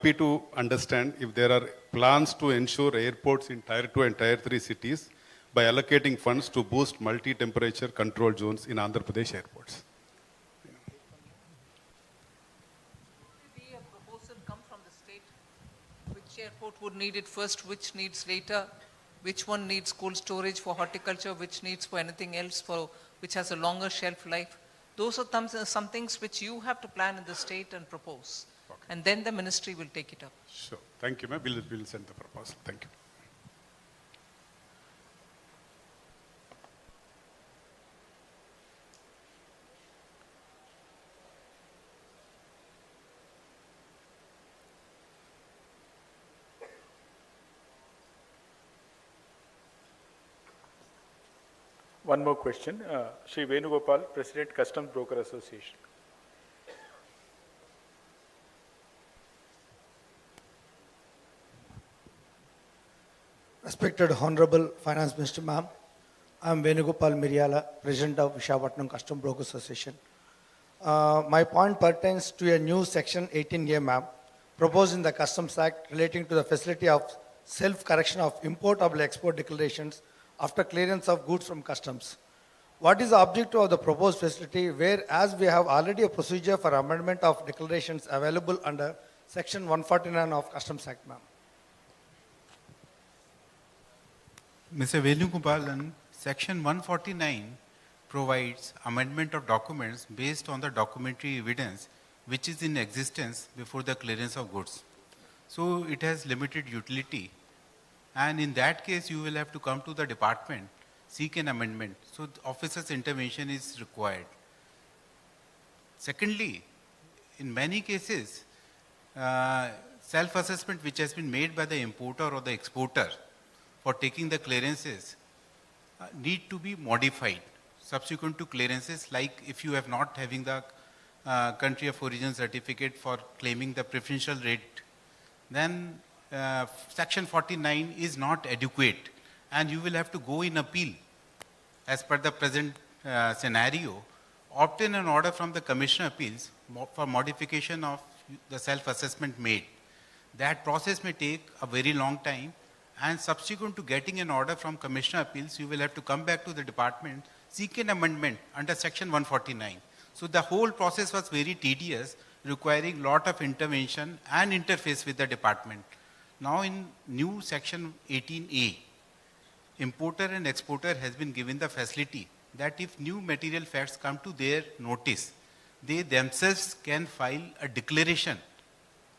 happy to understand if there are plans to ensure airports in Tier 2 and Tier 3 cities by allocating funds to boost multi-temperature control zones in Andhra Pradesh airports. Maybe a proposal come from the state. Which airport would need it first, which needs later, which one needs cold storage for horticulture, which needs for anything else, which has a longer shelf life. Those are some things which you have to plan in the state and propose. Okay. And then the ministry will take it up. Sure. Thank you, ma'am. We'll send the proposal. Thank you. One more question. Shri Venugopal, President, Customs Broker Association. Respected Honorable Finance Minister, ma'am, I am Venugopal Miryala, President of Visakhapatnam Customs Broker Association. My point pertains to a new Section 18A, ma'am, proposed in the Customs Act relating to the facility of self-correction of import/export declarations after clearance of goods from customs. What is the objective of the proposed facility, whereas we have already a procedure for amendment of declarations available under Section 149 of Customs Act, ma'am? Mr. Venugopalan, Section 149 provides amendment of documents based on the documentary evidence which is in existence before the clearance of goods. So it has limited utility. And in that case, you will have to come to the department, seek an amendment. So the officer's intervention is required. Secondly, in many cases, self-assessment which has been made by the importer or the exporter for taking the clearances need to be modified subsequent to clearances, like if you have not having the country of origin certificate for claiming the preferential rate, then Section 49 is not adequate and you will have to go in appeal as per the present scenario, obtain an order from the Commissioner of Appeals for modification of the self-assessment made. That process may take a very long time, and subsequent to getting an order from Commissioner of Appeals, you will have to come back to the department, seek an amendment under Section 149. So the whole process was very tedious, requiring lot of intervention and interface with the department. Now in new Section 18A, importer and exporter has been given the facility that if new material facts come to their notice, they themselves can file a declaration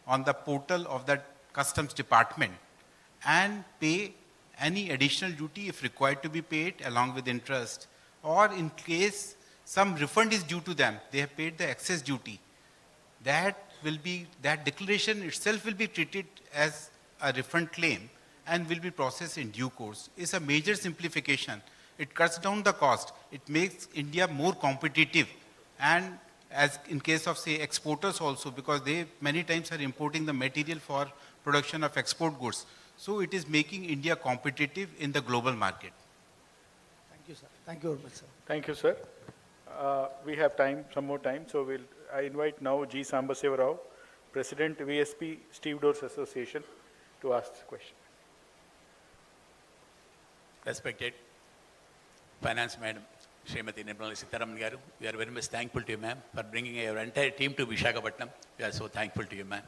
on the portal of the customs department and pay any additional duty if required to be paid along with interest, or in case some refund is due to them, they have paid the excess duty. That declaration itself will be treated as a refund claim and will be processed in due course. It's a major simplification. It cuts down the cost. It makes India more competitive, and as in case of say exporters also, because they many times are importing the material for production of export goods. So it is making India competitive in the global market. Thank you, sir. Thank you very much, sir. Thank you, sir. We have time, some more time, so I invite now G. Sambaseva Rao, President, VSP Stevedores Association, to ask the question. Respected Finance Madam, Srimati Nirmala Sitharaman garu, we are very much thankful to you, ma'am, for bringing your entire team to Visakhapatnam. We are so thankful to you, ma'am.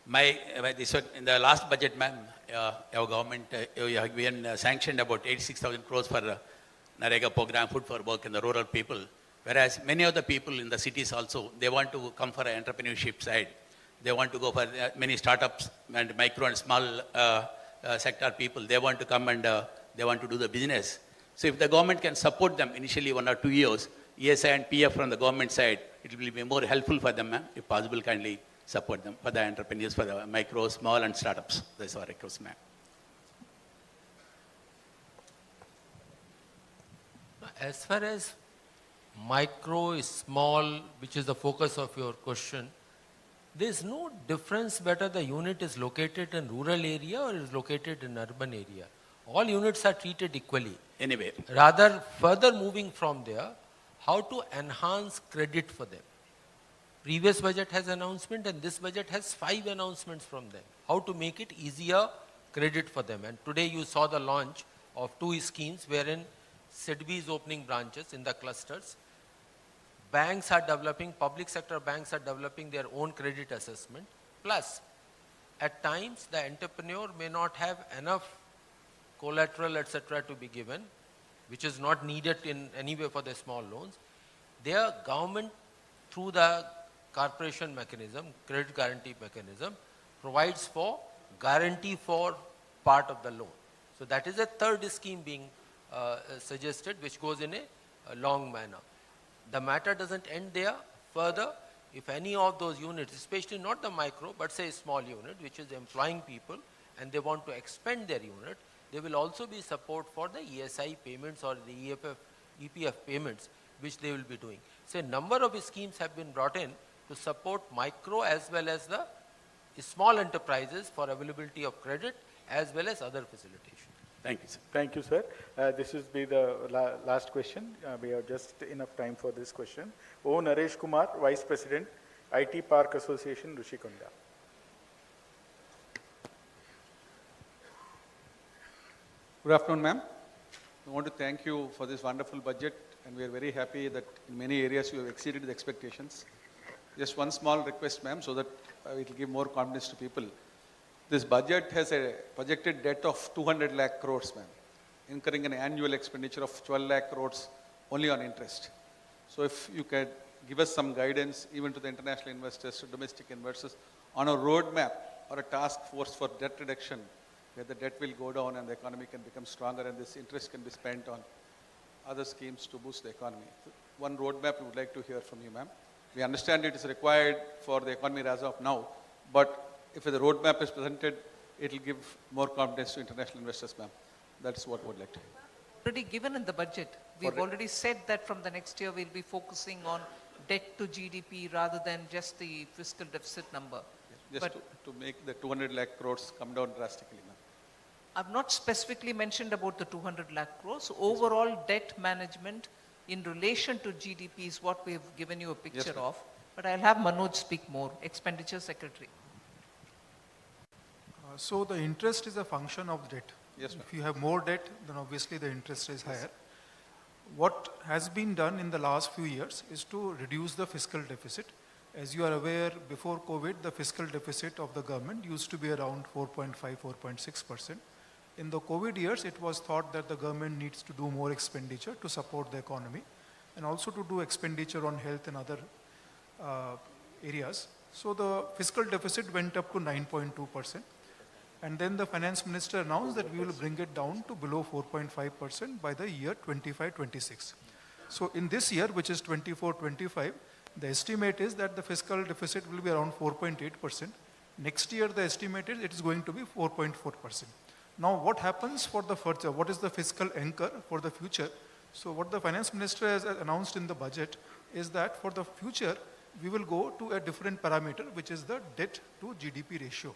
In the last budget, ma'am, our government you have given sanctioned about 86,000 crores for Narega program, food for work in the rural people. Whereas many of the people in the cities also, they want to come for an entrepreneurship side. They want to go for many startups and micro and small sector people. They want to come and they want to do the business. So if the government can support them initially 1 or 2 years, ESI and PF from the government side, it will be more helpful for them, ma'am. If possible, kindly support them for the entrepreneurs, for the micro, small and startups. That's our request, ma'am. As far as micro, small, which is the focus of your question, there is no difference whether the unit is located in rural area or is located in urban area. All units are treated equally. Anyway. Rather, further moving from there, how to enhance credit for them. Previous budget has announcement and this budget has 5 announcements from them. How to make it easier credit for them. And today you saw the launch of 2 schemes wherein SIDBI is opening branches in the clusters. Banks are developing, public sector banks are developing their own credit assessment. Plus, at times the entrepreneur may not have enough collateral, etc. to be given, which is not needed in any way for the small loans. Their government, through the corporation mechanism, credit guarantee mechanism, provides for guarantee for part of the loan. So that is a third scheme being suggested, which goes in a long manner. The matter doesn't end there. Further, if any of those units, especially not the micro, but say a small unit, which is employing people, and they want to expand their unit, there will also be support for the ESI payments or the EPF payments, which they will be doing. So a number of schemes have been brought in to support micro as well as the small enterprises for availability of credit as well as other facilitation. Thank you, sir. Thank you, sir. This will be the last question. We have just enough time for this question. O. Naresh Kumar, Vice President, IT Park Association, Rushikonda. Good afternoon, ma'am. I want to thank you for this wonderful budget, and we are very happy that in many areas you have exceeded the expectations. Just one small request, ma'am, so that it will give more confidence to people. This budget has a projected debt of 200 lakh crores, ma'am, incurring an annual expenditure of 12 lakh crores only on interest. So if you can give us some guidance, even to the international investors, to domestic investors, on a roadmap or a task force for debt reduction, where the debt will go down and the economy can become stronger and this interest can be spent on other schemes to boost the economy. One roadmap we would like to hear from you, ma'am. We understand it is required for the economy as of now, but if the roadmap is presented, it will give more confidence to international investors, ma'am. That's what we would like to hear. Already given in the budget. We've already said that from the next year we'll be focusing on debt to GDP rather than just the fiscal deficit number. Just But to make the 200 lakh crores come down drastically, ma'am. I've not specifically mentioned about the 200 lakh crores. Overall debt management in relation to GDP is what we've given you a picture ma'am. of. But I'll have Manoj speak more, Expenditure Secretary. So the interest is a function of debt. Yes, ma'am. If you have more debt, then obviously the interest is higher. What has been done in the last few years is to reduce the fiscal deficit. As you are aware, before COVID, the fiscal deficit of the government used to be around 4.5, 4.6%. In the COVID years, it was thought that the government needs to do more expenditure to support the economy and also to do expenditure on health and other areas. So the fiscal deficit went up to 9.2%. And then the finance minister announced that we will bring it down to below 4.5% by the year 25-26. So in this year, which is 24-25, the estimate is that the fiscal deficit will be around 4.8%. Next year, the estimate is it is going to be 4.4%. Now, what happens for the further? What is the fiscal anchor for the future? So what the finance minister has announced in the budget is that for the future, we will go to a different parameter, which is the debt to GDP ratio.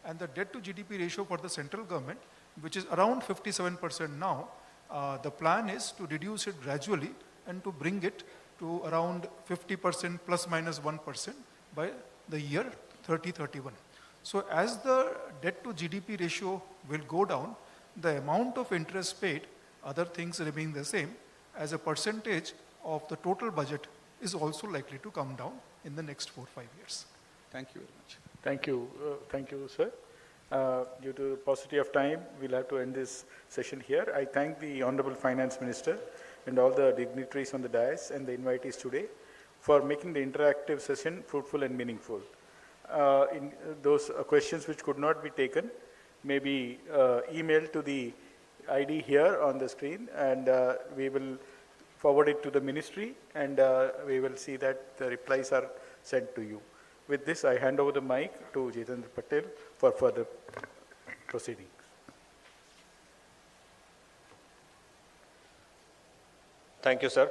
And the debt to GDP ratio for the central government, which is around 57% now, the plan is to reduce it gradually and to bring it to around 50% plus minus 1% by the year 30-31. So as the debt to GDP ratio will go down, the amount of interest paid, other things remain the same, as a percentage of the total budget is also likely to come down in the next 4-5 years. Thank you very much. Thank you, sir. Due to paucity of time, we'll have to end this session here. I thank the Honorable Finance Minister and all the dignitaries on the dais and the invitees today for making the interactive session fruitful and meaningful. In those questions which could not be taken may be emailed to the ID here on the screen, and we will forward it to the ministry, and we will see that the replies are sent to you. With this, I hand over the mic to Jitendra Patel for further proceedings. Thank you, sir.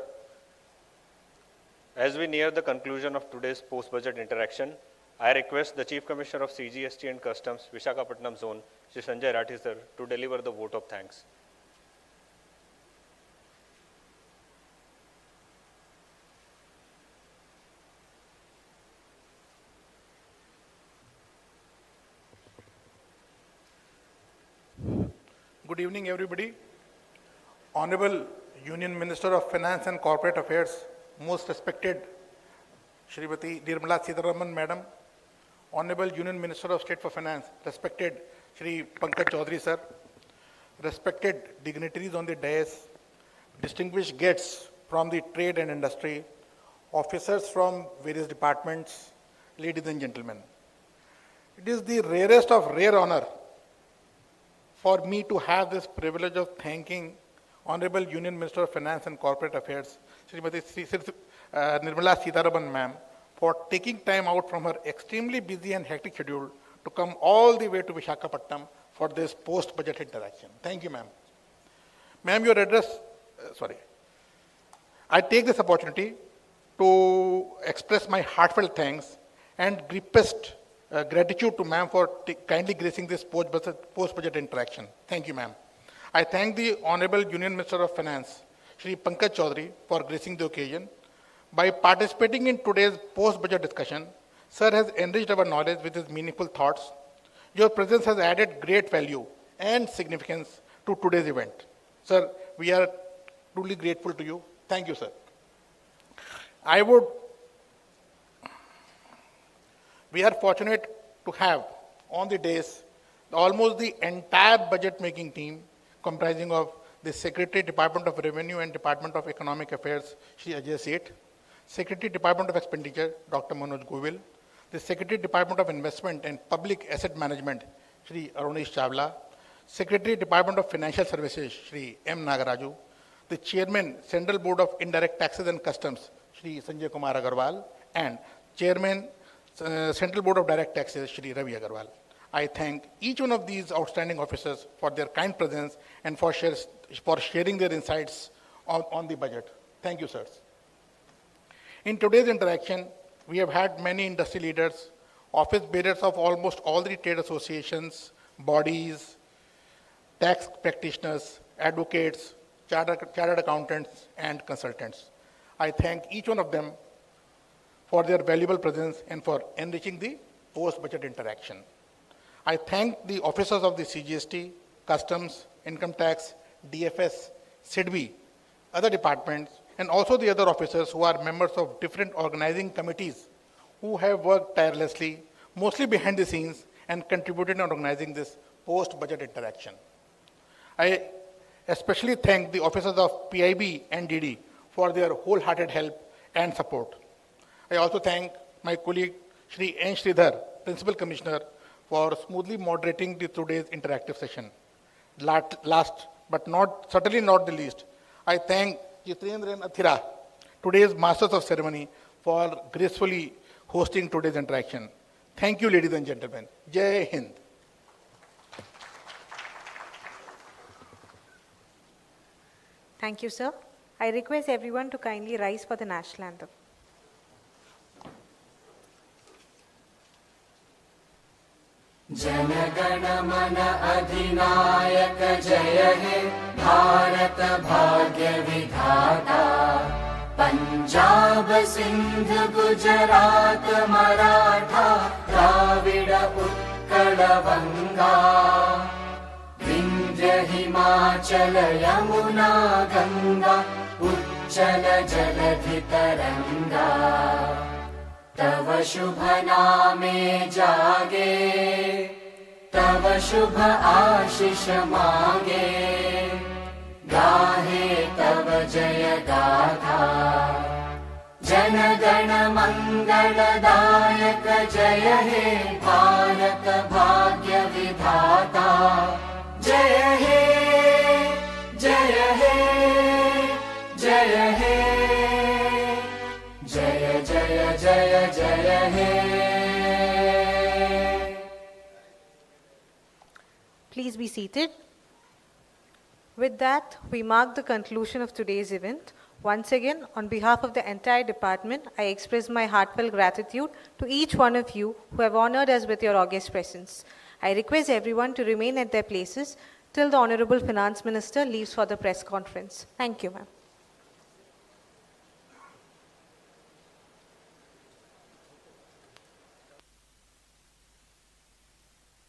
As we near the conclusion of today's post-budget interaction, I request the Chief Commissioner of CGST and Customs, Visakhapatnam Zone, Shri Sanjay Rathi sir, to deliver the vote of thanks. Good evening, everybody. Honorable Union Minister of Finance and Corporate Affairs, most respected Srimati Nirmala Sitharaman, Madam. Honorable Union Minister of State for Finance, respected Shri Pankaj Chaudhary, sir. Respected dignitaries on the dais, distinguished guests from the trade and industry, officers from various departments, ladies and gentlemen. It is the rarest of rare honor for me to have this privilege of thanking Honorable Union Minister of Finance and Corporate Affairs, Srimati Nirmala Sitharaman, ma'am, for taking time out from her extremely busy and hectic schedule to come all the way to Visakhapatnam for this post-budget interaction. Thank you, ma'am. Ma'am, your address, I take this opportunity to express my heartfelt thanks and deepest gratitude to ma'am for kindly gracing this post-budget interaction. Thank you, ma'am. I thank the Honorable Union Minister of Finance, Shri Pankaj Chaudhary, for gracing the occasion. By participating in today's post-budget discussion, sir has enriched our knowledge with his meaningful thoughts. Your presence has added great value and significance to today's event. Sir, we are truly grateful to you. Thank you, sir. We are fortunate to have on the days almost the entire budget making team comprising of the Secretary, Department of Revenue and Department of Economic Affairs, Shri Ajay Seth, Secretary, Department of Expenditure, Dr. Manoj Govil, the Secretary, Department of Investment and Public Asset Management, Shri Arunish Chawla, Secretary, Department of Financial Services, Shri M. Nagaraju, the Chairman, Central Board of Indirect Taxes and Customs, Shri Sanjay Kumar Agarwal, and Chairman, Central Board of Direct Taxes, Shri Ravi Agarwal. I thank each one of these outstanding officers for their kind presence and for sharing their insights on the budget. Thank you, sirs. In today's interaction, we have had many industry leaders, office bearers of almost all the trade associations, bodies, tax practitioners, advocates, chartered accountants, and consultants. I thank each one of them for their valuable presence and for enriching the post-budget interaction. I thank the officers of the CGST, Customs, Income Tax, DFS, SIDBI, other departments, and also the other officers who are members of different organizing committees who have worked tirelessly, mostly behind the scenes, and contributed in organizing this post-budget interaction. I especially thank the officers of PIB and DD for their wholehearted help and support. I also thank my colleague, Shri N. Sridhar, Principal Commissioner, for smoothly moderating today's interactive session. Last, but certainly not the least, I thank Jitendran Athira, today's Masters of Ceremony, for gracefully hosting today's interaction. Thank you, ladies and gentlemen. Jai Hind. Thank you, sir. I request everyone to kindly rise for the national anthem. जनगण मन अधिनायक जय हे भारत भाग्य विधाता पंजाब सिंध गुजरात मराठा द्राविड उत्कल बंगा विंध्य हिमाचल यमुना गंगा उच्चल जलधि तरंगा तव शुभ नामे जागे तव शुभ आशीष मांगे गाहे तव जय गाथा जन गण मंगलदायक जय हे भारत भाग्य विधाता जय हे जय हे जय हे जय जय जय जय हे. Please be seated. With that, we mark the conclusion of today's event. Once again, on behalf of the entire department, I express my heartfelt gratitude to each one of you who have honored us with your august presence. I request everyone to remain at their places till the Honorable Finance Minister leaves for the press conference. Thank you, ma'am.